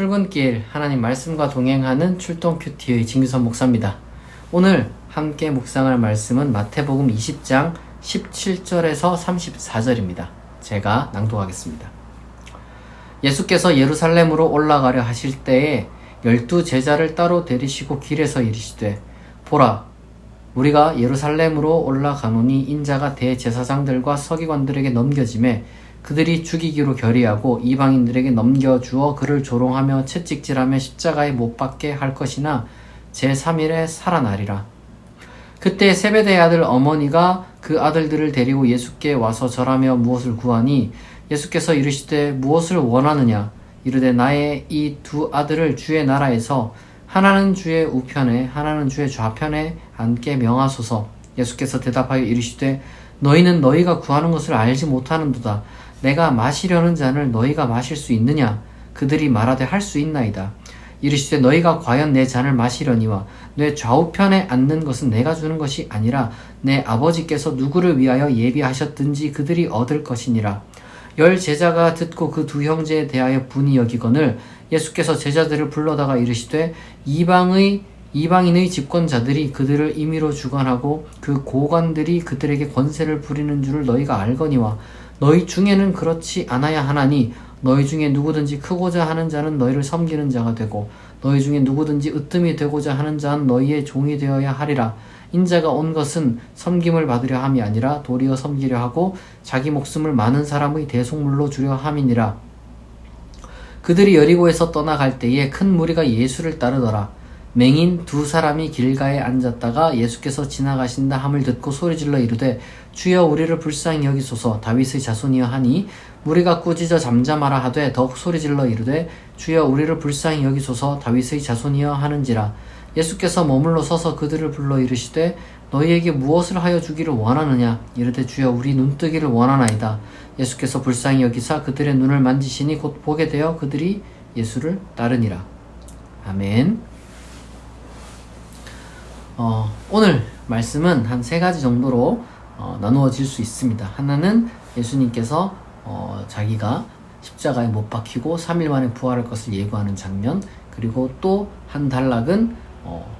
출근길 하나님 말씀과 동행하는 출동 큐티의 진규선 목사입니다. 오늘 함께 묵상할 말씀은 마태복음 20장 17절에서 34절입니다. 제가 낭독하겠습니다. 예수께서 예루살렘으로 올라가려 하실 때에 12 제자를 따로 데리시고 길에서 이르시되 보라, 우리가 예루살렘으로 올라가노니 인자가 대제사장들과 서기관들에게 넘겨지매 그들이 죽이기로 결의하고 이방인들에게 넘겨주어 그를 조롱하며 채찍질하며 십자가에 못 박게 할 것이나 제3일에 살아나리라. 그때 세베대의 아들 어머니가 그 아들들을 데리고 예수께 와서 절하며 무엇을 구하니 예수께서 이르시되 무엇을 원하느냐 이르되 나의 이 두 아들을 주의 나라에서 하나는 주의 우편에 하나는 주의 좌편에 앉게 명하소서. 예수께서 대답하여 이르시되 너희는 너희가 구하는 것을 알지 못하는도다. 내가 마시려는 잔을 너희가 마실 수 있느냐? 그들이 말하되 할 수 있나이다. 이르시되 너희가 과연 내 잔을 마시려니와 내 좌우편에 앉는 것은 내가 주는 것이 아니라 내 아버지께서 누구를 위하여 예비하셨든지 그들이 얻을 것이니라. 10 제자가 듣고 그 두 형제에 대하여 분이 여기거늘 예수께서 제자들을 불러다가 이르시되 이방인의 집권자들이 그들을 임의로 주관하고 그 고관들이 그들에게 권세를 부리는 줄을 너희가 알거니와 너희 중에는 그렇지 않아야 하나니 너희 중에 누구든지 크고자 하는 자는 너희를 섬기는 자가 되고 너희 중에 누구든지 으뜸이 되고자 하는 자는 너희의 종이 되어야 하리라. 인자가 온 것은 섬김을 받으려 함이 아니라 도리어 섬기려 하고 자기 목숨을 많은 사람의 대속물로 주려 함이니라. 그들이 여리고에서 떠나갈 때에 큰 무리가 예수를 따르더라. 맹인 2 사람이 길가에 앉았다가 예수께서 지나가신다 함을 듣고 소리질러 이르되 주여 우리를 불쌍히 여기소서. 다윗의 자손이여 하니 무리가 꾸짖어 잠잠하라 하되 더욱 소리질러 이르되 주여 우리를 불쌍히 여기소서. 다윗의 자손이여 하는지라. 예수께서 머물러 서서 그들을 불러 이르시되 너희에게 무엇을 하여 주기를 원하느냐 이르되 주여 우리 눈뜨기를 원하나이다. 예수께서 불쌍히 여기사 그들의 눈을 만지시니 곧 보게 되어 그들이 예수를 따르니라. 아멘. 오늘 말씀은 한 3가지 정도로 나누어질 수 있습니다. 하나는 예수님께서 자기가 십자가에 못 박히고 3일 만에 부활할 것을 예고하는 장면, 그리고 또 한 단락은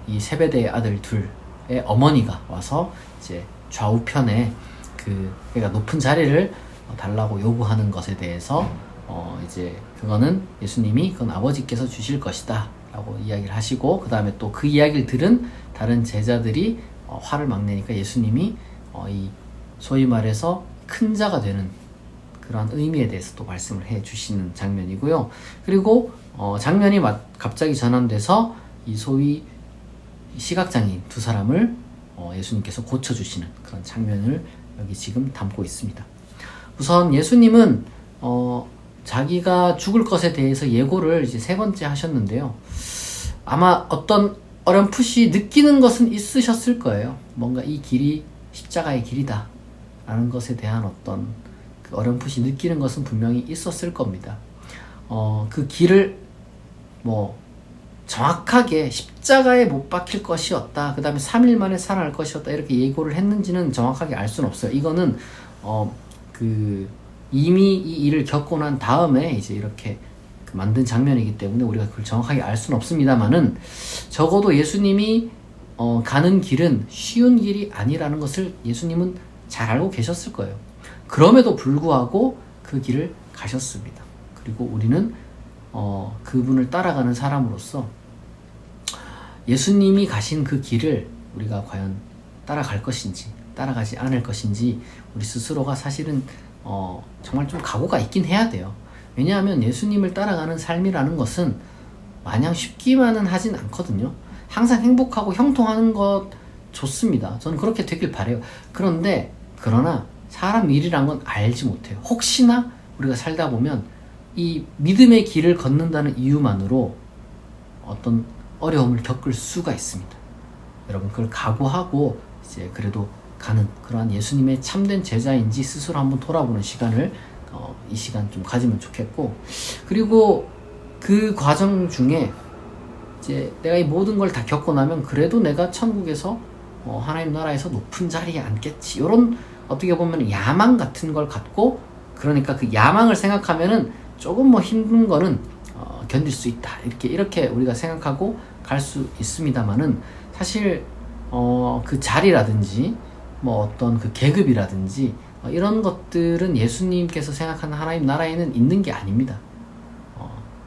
이 세베대의 아들 둘의 어머니가 와서 이제 좌우편에 그러니까 높은 자리를 달라고 요구하는 것에 대해서 이제 그거는 예수님이 그건 아버지께서 주실 것이다 라고 이야기를 하시고, 그 다음에 또 그 이야기를 들은 다른 제자들이 화를 막 내니까 예수님이 이 소위 말해서 큰 자가 되는 그런 의미에 대해서 또 말씀을 해 주시는 장면이고요. 그리고 장면이 갑자기 전환돼서 이 소위 시각장애인 2 사람을 예수님께서 고쳐주시는 그런 장면을 여기 지금 담고 있습니다. 우선 예수님은 자기가 죽을 것에 대해서 예고를 이제 3번째 하셨는데요. 아마 어떤 어렴풋이 느끼는 것은 있으셨을 거예요. 뭔가 이 길이 십자가의 길이다 라는 것에 대한 어떤 그 어렴풋이 느끼는 것은 분명히 있었을 겁니다. 그 길을 정확하게 십자가에 못 박힐 것이었다, 그 다음에 3일 만에 살아날 것이었다 이렇게 예고를 했는지는 정확하게 알 수는 없어요. 이거는 이미 이 일을 겪고 난 다음에 이제 이렇게 만든 장면이기 때문에 우리가 그걸 정확하게 알 수는 없습니다만은, 적어도 예수님이 가는 길은 쉬운 길이 아니라는 것을 예수님은 잘 알고 계셨을 거예요. 그럼에도 불구하고 그 길을 가셨습니다. 그리고 우리는 그분을 따라가는 사람으로서 예수님이 가신 그 길을 우리가 과연 따라갈 것인지 따라가지 않을 것인지 우리 스스로가 사실은 정말 좀 각오가 있긴 해야 돼요. 왜냐하면 예수님을 따라가는 삶이라는 것은 마냥 쉽기만은 하진 않거든요. 항상 행복하고 형통하는 것 좋습니다. 저는 그렇게 되길 바래요. 그러나 사람 일이란 건 알지 못해요. 혹시나 우리가 살다 보면 이 믿음의 길을 걷는다는 이유만으로 어떤 어려움을 겪을 수가 있습니다. 여러분 그걸 각오하고 이제 그래도 가는 그러한 예수님의 참된 제자인지 스스로 한번 돌아보는 시간을 이 시간 좀 가지면 좋겠고, 그리고 그 과정 중에 이제 내가 이 모든 걸 다 겪고 나면 그래도 내가 천국에서 하나님 나라에서 높은 자리에 앉겠지, 이런 어떻게 보면 야망 같은 걸 갖고, 그러니까 그 야망을 생각하면은 조금 힘든 거는 견딜 수 있다. 이렇게 우리가 생각하고 갈 수 있습니다만은 사실 그 자리라든지 뭐 어떤 그 계급이라든지 이런 것들은 예수님께서 생각하는 하나님 나라에는 있는 게 아닙니다.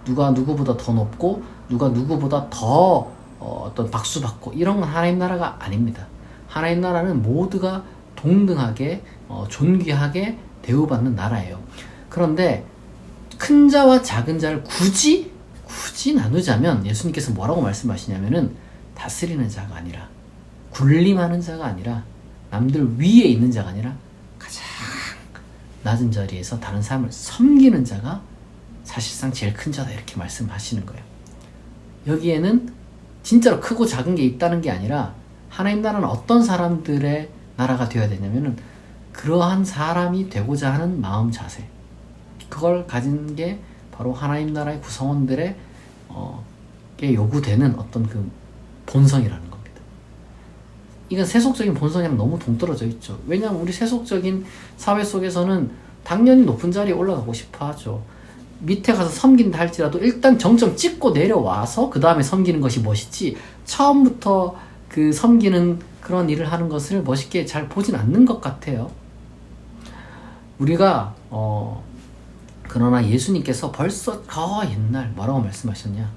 누가 누구보다 더 높고 누가 누구보다 더 어떤 박수 받고 이런 건 하나님 나라가 아닙니다. 하나님 나라는 모두가 동등하게 존귀하게 대우받는 나라예요. 그런데 큰 자와 작은 자를 굳이 나누자면 예수님께서 뭐라고 말씀하시냐면은 다스리는 자가 아니라 군림하는 자가 아니라 남들 위에 있는 자가 아니라 가장 낮은 자리에서 다른 사람을 섬기는 자가 사실상 제일 큰 자다 이렇게 말씀하시는 거예요. 여기에는 진짜로 크고 작은 게 있다는 게 아니라 하나님 나라는 어떤 사람들의 나라가 되어야 되냐면은 그러한 사람이 되고자 하는 마음 자세, 그걸 가진 게 바로 하나님 나라의 구성원들의 요구되는 어떤 그 본성이라는 겁니다. 이건 세속적인 본성이랑 너무 동떨어져 있죠. 왜냐하면 우리 세속적인 사회 속에서는 당연히 높은 자리에 올라가고 싶어 하죠. 밑에 가서 섬긴다 할지라도 일단 정점 찍고 내려와서 그 다음에 섬기는 것이 멋있지, 처음부터 그 섬기는 그런 일을 하는 것을 멋있게 잘 보진 않는 것 같아요. 우리가 그러나 예수님께서 벌써 옛날 뭐라고 말씀하셨냐?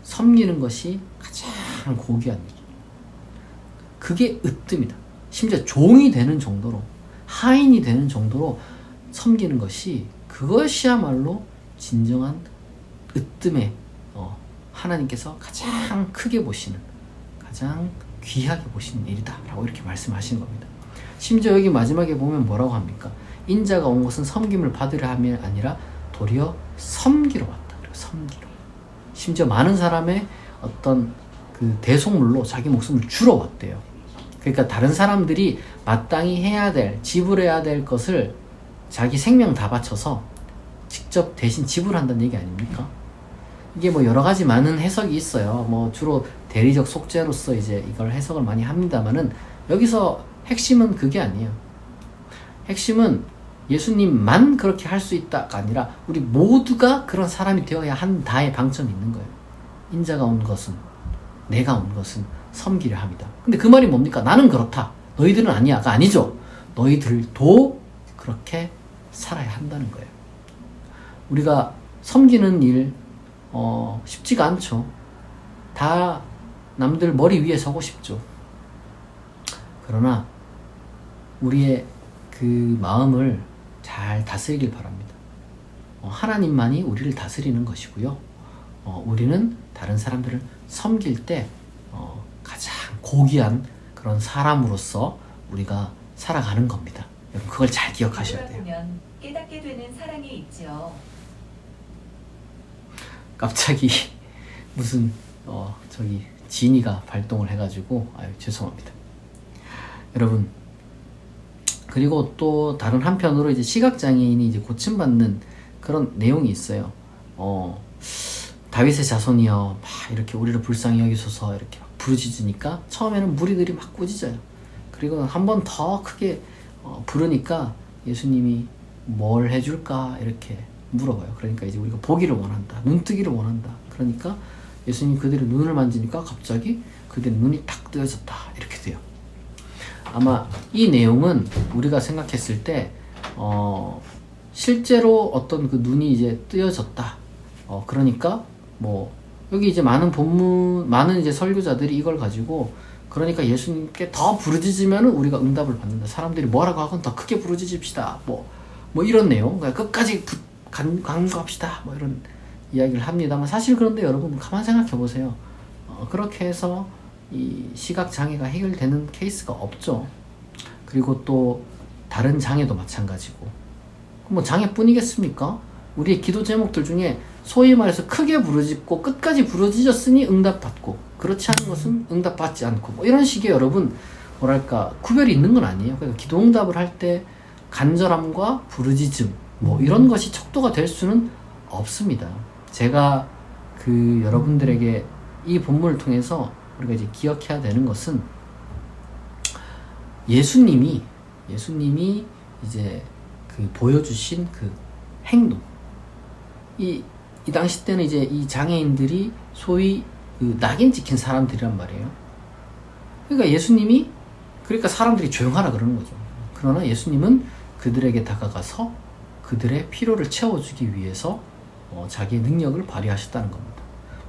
섬기는 것이 가장 고귀한 일. 그게 으뜸이다. 심지어 종이 되는 정도로, 하인이 되는 정도로 섬기는 것이, 그것이야말로 진정한 으뜸에 하나님께서 가장 크게 보시는, 가장 귀하게 보시는 일이다 라고 이렇게 말씀하시는 겁니다. 심지어 여기 마지막에 보면 뭐라고 합니까? 인자가 온 것은 섬김을 받으려 함이 아니라 도리어 섬기러 왔다. 섬기러. 심지어 많은 사람의 어떤 그 대속물로 자기 목숨을 주러 왔대요. 그러니까 다른 사람들이 마땅히 해야 될, 지불해야 될 것을 자기 생명 다 바쳐서 직접 대신 지불한다는 얘기 아닙니까? 이게 뭐 여러 가지 많은 해석이 있어요. 뭐 주로 대리적 속죄로서 이제 이걸 해석을 많이 합니다만은 여기서 핵심은 그게 아니에요. 핵심은 예수님만 그렇게 할 수 있다가 아니라 우리 모두가 그런 사람이 되어야 한다의 방점이 있는 거예요. 인자가 온 것은, 내가 온 것은 섬기려 합니다. 근데 그 말이 뭡니까? 나는 그렇다, 너희들은 아니야가 아니죠. 너희들도 그렇게 살아야 한다는 거예요. 우리가 섬기는 일 쉽지가 않죠. 다 남들 머리 위에 서고 싶죠. 그러나 우리의 그 마음을 잘 다스리길 바랍니다. 하나님만이 우리를 다스리는 것이고요. 우리는 다른 사람들을 섬길 때 가장 고귀한 그런 사람으로서 우리가 살아가는 겁니다. 여러분 그걸 잘 기억하셔야 돼요. 보면 깨닫게 되는 사랑이 있죠. 갑자기 무슨 저기 지니가 발동을 해가지고 죄송합니다. 여러분, 그리고 또 다른 한편으로 이제 시각장애인이 이제 고침받는 그런 내용이 있어요. 다윗의 자손이여 막 이렇게 우리를 불쌍히 여기소서 이렇게 막 부르짖으니까 처음에는 무리들이 막 꾸짖어요. 그리고 한 번 더 크게 부르니까 예수님이 뭘 해줄까 이렇게 물어봐요. 그러니까 이제 우리가 보기를 원한다, 눈뜨기를 원한다. 그러니까 예수님 그들의 눈을 만지니까 갑자기 그들의 눈이 탁 뜨여졌다 이렇게 돼요. 아마 이 내용은 우리가 생각했을 때 실제로 어떤 그 눈이 이제 뜨여졌다. 그러니까 뭐 여기 이제 많은 이제 설교자들이 이걸 가지고, 그러니까 예수님께 더 부르짖으면 우리가 응답을 받는다. 사람들이 뭐라고 하건 더 크게 부르짖읍시다. 뭐 이런 내용, 그러니까 끝까지 간구합시다. 뭐 이런 이야기를 합니다만 사실 그런데 여러분 가만 생각해 보세요. 그렇게 해서 이 시각 장애가 해결되는 케이스가 없죠. 그리고 또 다른 장애도 마찬가지고. 뭐 장애뿐이겠습니까? 우리의 기도 제목들 중에 소위 말해서 크게 부르짖고 끝까지 부르짖었으니 응답받고, 그렇지 않은 것은 응답받지 않고, 뭐 이런 식의 여러분 뭐랄까 구별이 있는 건 아니에요. 그러니까 기도 응답을 할 때 간절함과 부르짖음 뭐 이런 것이 척도가 될 수는 없습니다. 제가 그 여러분들에게 이 본문을 통해서 우리가 이제 기억해야 되는 것은 예수님이 이제 그 보여주신 그 행동, 이 이 당시 때는 이제 이 장애인들이 소위 그 낙인 찍힌 사람들이란 말이에요. 그러니까 예수님이 그러니까 사람들이 조용하라 그러는 거죠. 그러나 예수님은 그들에게 다가가서 그들의 필요를 채워주기 위해서 자기의 능력을 발휘하셨다는 겁니다.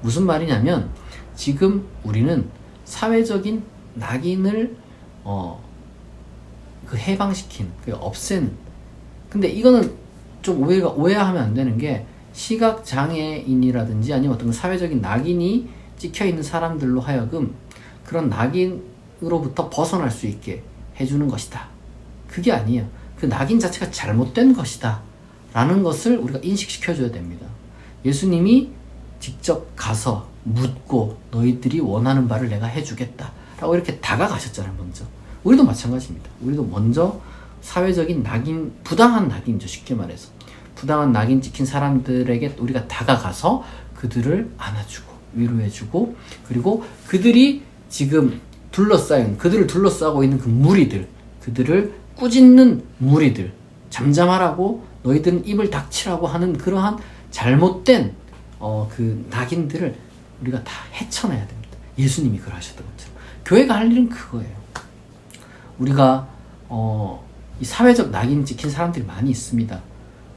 무슨 말이냐면 지금 우리는 사회적인 낙인을 그 해방시킨, 그 없애는. 근데 이거는 좀 오해하면 안 되는 게 시각 장애인이라든지 아니면 어떤 사회적인 낙인이 찍혀 있는 사람들로 하여금 그런 낙인으로부터 벗어날 수 있게 해주는 것이다. 그게 아니에요. 그 낙인 자체가 잘못된 것이다. 라는 것을 우리가 인식시켜줘야 됩니다. 예수님이 직접 가서 묻고 너희들이 원하는 바를 내가 해주겠다. 라고 이렇게 다가가셨잖아요, 먼저. 우리도 마찬가지입니다. 우리도 먼저 사회적인 낙인, 부당한 낙인이죠, 쉽게 말해서. 부당한 낙인 찍힌 사람들에게 우리가 다가가서 그들을 안아주고, 위로해주고, 그리고 그들이 지금 그들을 둘러싸고 있는 그 무리들, 그들을 꾸짖는 무리들, 잠잠하라고 너희들은 입을 닥치라고 하는 그러한 잘못된 그 낙인들을 우리가 다 헤쳐내야 됩니다. 예수님이 그러하셨던 것처럼. 교회가 할 일은 그거예요. 우리가 이 사회적 낙인 찍힌 사람들이 많이 있습니다.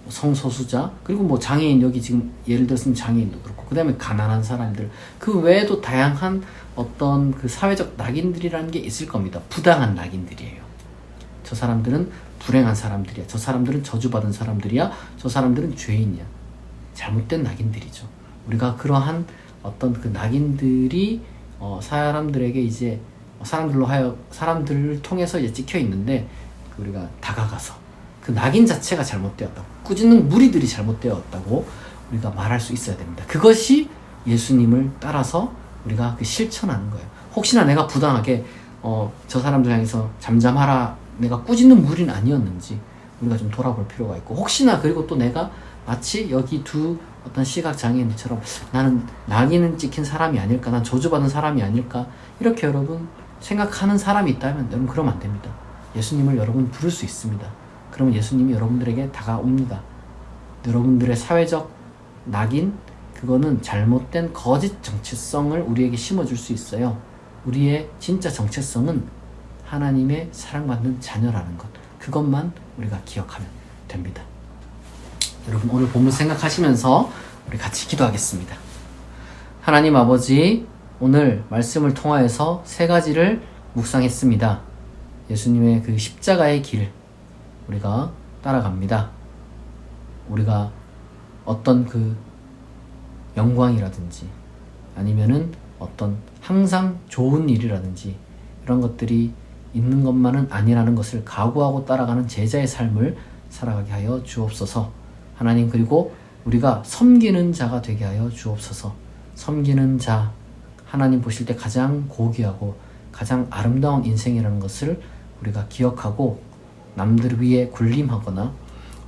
성소수자, 그리고 뭐 장애인, 여기 지금 예를 들었으면 장애인도 그렇고, 그 다음에 가난한 사람들, 그 외에도 다양한 어떤 그 사회적 낙인들이라는 게 있을 겁니다. 부당한 낙인들이에요. 저 사람들은 불행한 사람들이야. 저 사람들은 저주받은 사람들이야. 저 사람들은 죄인이야. 잘못된 낙인들이죠. 우리가 그러한 어떤 그 낙인들이 사람들에게 이제 사람들을 통해서 이제 찍혀 있는데 우리가 다가가서 그 낙인 자체가 잘못되었다고, 꾸짖는 무리들이 잘못되었다고 우리가 말할 수 있어야 됩니다. 그것이 예수님을 따라서 우리가 그 실천하는 거예요. 혹시나 내가 부당하게 저 사람들 향해서 잠잠하라, 내가 꾸짖는 무리는 아니었는지 우리가 좀 돌아볼 필요가 있고, 혹시나 그리고 또 내가 마치 여기 두 어떤 시각장애인처럼 나는 낙인은 찍힌 사람이 아닐까, 난 저주받은 사람이 아닐까, 이렇게 여러분 생각하는 사람이 있다면 여러분 그러면 안 됩니다. 예수님을 여러분 부를 수 있습니다. 그러면 예수님이 여러분들에게 다가옵니다. 여러분들의 사회적 낙인, 그거는 잘못된 거짓 정체성을 우리에게 심어줄 수 있어요. 우리의 진짜 정체성은 하나님의 사랑받는 자녀라는 것, 그것만 우리가 기억하면 됩니다. 여러분 오늘 본문 생각하시면서 우리 같이 기도하겠습니다. 하나님 아버지, 오늘 말씀을 통하여서 세 가지를 묵상했습니다. 예수님의 그 십자가의 길 우리가 따라갑니다. 우리가 어떤 그 영광이라든지 아니면은 어떤 항상 좋은 일이라든지 이런 것들이 있는 것만은 아니라는 것을 각오하고 따라가는 제자의 삶을 살아가게 하여 주옵소서. 하나님, 그리고 우리가 섬기는 자가 되게 하여 주옵소서. 섬기는 자, 하나님 보실 때 가장 고귀하고 가장 아름다운 인생이라는 것을 우리가 기억하고 남들 위에 군림하거나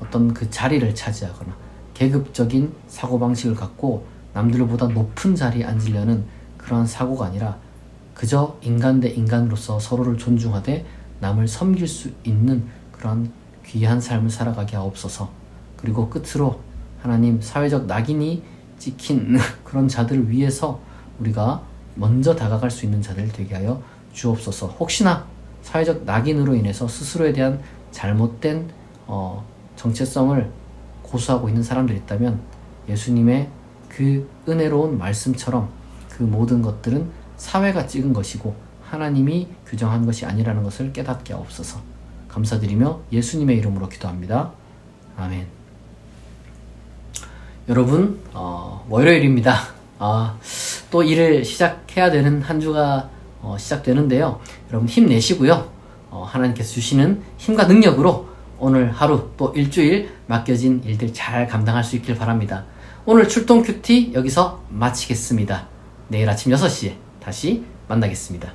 어떤 그 자리를 차지하거나 계급적인 사고방식을 갖고 남들보다 높은 자리에 앉으려는 그러한 사고가 아니라 그저 인간 대 인간으로서 서로를 존중하되 남을 섬길 수 있는 그러한 귀한 삶을 살아가게 하옵소서. 그리고 끝으로 하나님, 사회적 낙인이 찍힌 그런 자들을 위해서 우리가 먼저 다가갈 수 있는 자들 되게 하여 주옵소서. 혹시나 사회적 낙인으로 인해서 스스로에 대한 잘못된 정체성을 고수하고 있는 사람들이 있다면 예수님의 그 은혜로운 말씀처럼 그 모든 것들은 사회가 찍은 것이고 하나님이 규정한 것이 아니라는 것을 깨닫게 하옵소서. 감사드리며 예수님의 이름으로 기도합니다. 아멘. 여러분, 월요일입니다. 또 일을 시작해야 되는 한 주가 시작되는데요. 여러분 힘내시고요. 하나님께서 주시는 힘과 능력으로 오늘 하루 또 일주일 맡겨진 일들 잘 감당할 수 있길 바랍니다. 오늘 출동 큐티 여기서 마치겠습니다. 내일 아침 6시에 다시 만나겠습니다.